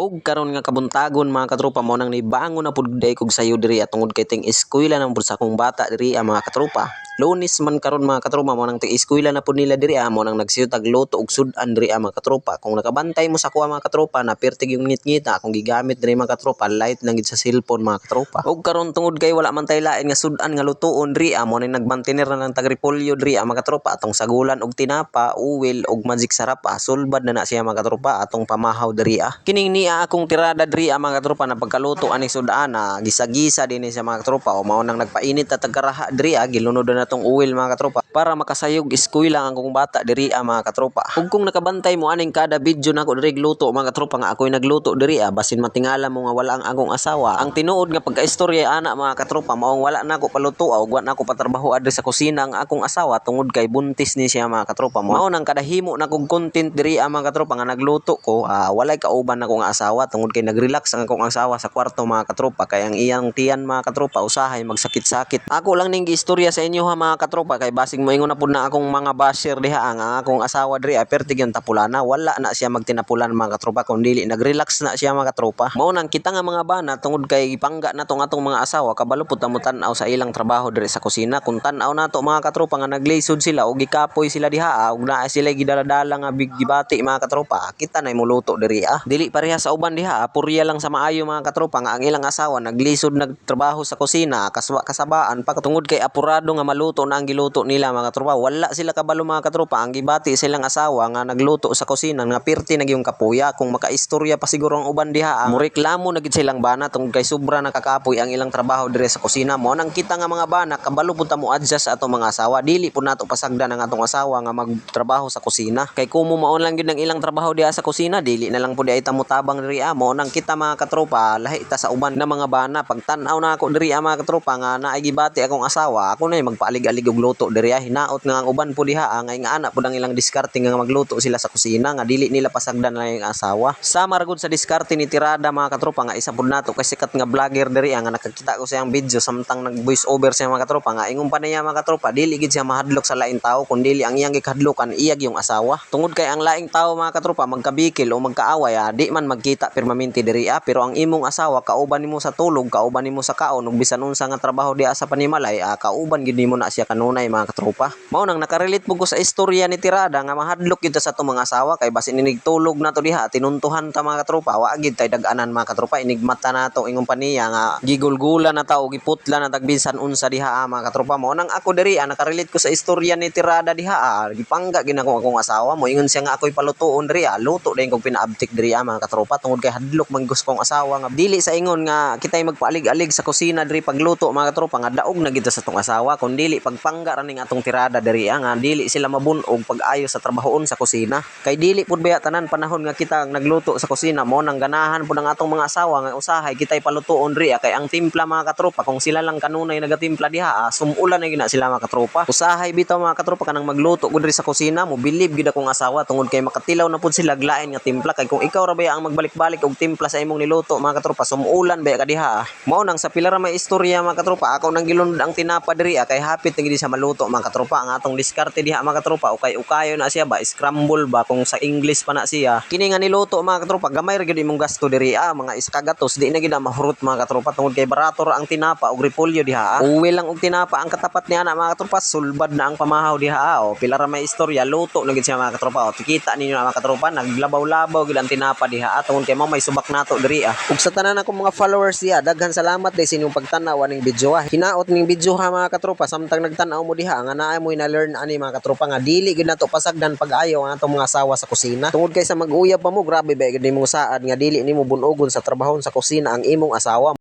Og karon nga kabuntagon mga katropa mo nang nibangon na pud day kog sayo diri atungod kay ting eskwela nang pud sa akong bata diri mga katropa. Lunes man karon mga katropa mo nang ting eskwela na pud nila diri mo nang nagsiyot og luto og sudan diri mga katropa. Kung nakabantay mo sa kuha mga katropa na pertig yung ngit-ngita akong gigamit diri mga katropa, light lang gid sa cellphone mga katropa. Og karon tungod kay wala man tay lain nga sudan nga lutoon diri mo nang nagmantener na ng tagripolyo diri mga katropa atong sagulan og tinapa, uwil og magic sarap sulbad na siya mga katropa atong pamahaw diri Kining niya akong tirada diri mga katropa na pagkaluto ani sudana gisa-gisa dinhi sa mga katropa o mao nang nagpainit ta tagkaraha diri gilunod na tong uwil mga katropa para makasayog eskwela ang akong bata diri mga katropa. Ug kung nakabantay mo aning kada video nako diri gluto mga katropa nga ako'y nagluto diri basin matingala mo nga wala ang akong asawa, ang tinuod nga pagkaistorya ana mga katropa maong wala na ako paluto og wala na ako patrabaho adri sa kusina ang akong asawa tungod kay buntis ni siya mga katropa. Mao nang kadahimo na kog content diri mga katropa nga nagluto ko walay kauban na akong asawa tungod kay nagrelax ang akong asawa sa kwarto mga katropa kay ang iyang tiyan mga katropa usahay magsakit-sakit. Ako lang ning giistorya sa inyo mga katropa kay basig moingon na pud na akong mga basher diha ang akong asawa diri pertig yung tapulana wala na siya magtinapulan mga katropa kundi nagrelax na siya mga katropa. Mao nang kita nga mga bana tungod kay pangga na tong atong mga asawa kabalo pud ta mo tan-aw sa ilang trabaho diri sa kusina. Kung tan-aw nato mga katropa nga naglisod sila og gikapoy sila diha og naa sila gidala-dala nga gibati mga katropa, kita na muluto diri dili pareha sa uban diha purya lang sa maayo mga katropa nga ang ilang asawa naglisod nagtrabaho sa kusina kasabaan pa tungod kay apurado nga maluto na ang giluto nila mga katropa. Wala sila kabalo mga katropa ang gibati silang asawa nga nagluto sa kusina nga pirti na gyung kapuya. Kung makaistorya pa siguro ang uban diha moreklamo na gid silang bana tungod kay sobra nakakapoy ang ilang trabaho diri sa kusina. Mo nang kita nga mga bana kabalo pud ta mo adjust sa atong mga asawa, dili pud nato pasagdan ang atong asawa nga magtrabaho sa kusina kay kumo maon lang gid ang ilang trabaho diha sa kusina dili na lang pud ay ta mo tabang diri mo nang kita mga katropa lahi ta sa uban na mga bana. Pag tan-aw na ako diri mga katropa nga naay gibati akong asawa, ako na magpaalig-alig og luto diri hinaot nga ang uban pud diha nga ana pud ang ilang diskarte nga magluto sila sa kusina nga dili nila pasagdan lang ang asawa. Sama ra gud sa diskarte ni Tirada mga katropa nga isa pud nato kay sikat nga vlogger diri nga nakakita ko sa iyang video samtang nag voice over siya mga katropa nga ingon pa niya mga katropa dili gid siya mahadlok sa laing tao kundi ang iyang gikadlokan iyag yung asawa. Tungod kay ang laing tao mga katropa magkabikil o magkaaway di man magkita permanente diri pero ang imong asawa kauban nimo sa tulog, kauban nimo sa kaon ug bisan unsa nga trabaho diha sa panimalay kauban gid nimo na siya kanunay mga katropa. Mao nang nakarelate pud ko sa istorya ni Tirada nga mahadlok gid sa atong mga asawa kay basin inig tulog nato diha tinuntuhan ta mga katropa wa gid tay dag-anan mga katropa inigmata nato ingon pa niya nga gigulgula na ta og giputla na tagbisan unsa diha mga katropa. Mao nang ako diri nakarelate ko sa istorya ni Tirada diha gipangga gid ako akong asawa mo ingon siya nga ako'y palutuon diri luto din kog pinaabtik diri mga katropa tungod kay hadlok man gusto kong asawa nga dili sa ingon nga kitay magpaalig-alig sa kusina diri pagluto mga katropa nga daog na gid sa atong asawa kun dili pagpangga ra ning atong Tirada diri nga dili sila mabunog pag-ayo sa trabahoon sa kusina kay dili pud baya tanan panahon nga kita nagluto sa kusina mo nang ganahan pud ang atong mga asawa nga usahay kitay palutuon diri kay ang timpla mga katropa kung sila lang kanunay nagatimpla diha sumulan na gina sila mga katropa. Usahay bitaw mga katropa kanang magluto gud diri sa kusina mo bilib gid akong asawa tungod kay makatilaw na pud sila glain nga timpla kay kung ikaw ra baya ang magbalik-balik og timpla sa imong niluto mga katropa sumulan baya ka diha mao nang sa pila ra may istorya mga katropa ako nang gilunod ang tinapa diri kay hapit gid sa maluto mga katropa. Ang atong diskarte diha mga katropa ukay-ukayo na siya ba scramble ba kung sa English pa na siya kini nga niluto mga katropa gamay ra gid imong gasto diri mga iskagatos di na gid mahurot mga katropa tungod kay barato ra ang tinapa og repolyo diha uwi lang og tinapa ang katapat niya na mga katropa sulbad na ang pamahaw diha pila ra may istorya luto na gid siya mga katropa tikita ninyo mga katropa naglabaw-labaw gid ang tinapa diha tungod kay may subak nato diri ug sa tanan akong mga followers diha daghan salamat dai sa inyong pagtan-aw ning video hinaot ning video mga katropa samtang nagtan-aw mo diha nga naay mo na learn ani mga katropa nga dili gid nato pasagdan pag-ayo ang atong mga asawa sa kusina tungod kay sa mag-uyab pa mo grabe ba gid nimo saad nga dili nimo bunogon sa trabahon sa kusina ang imong asawa.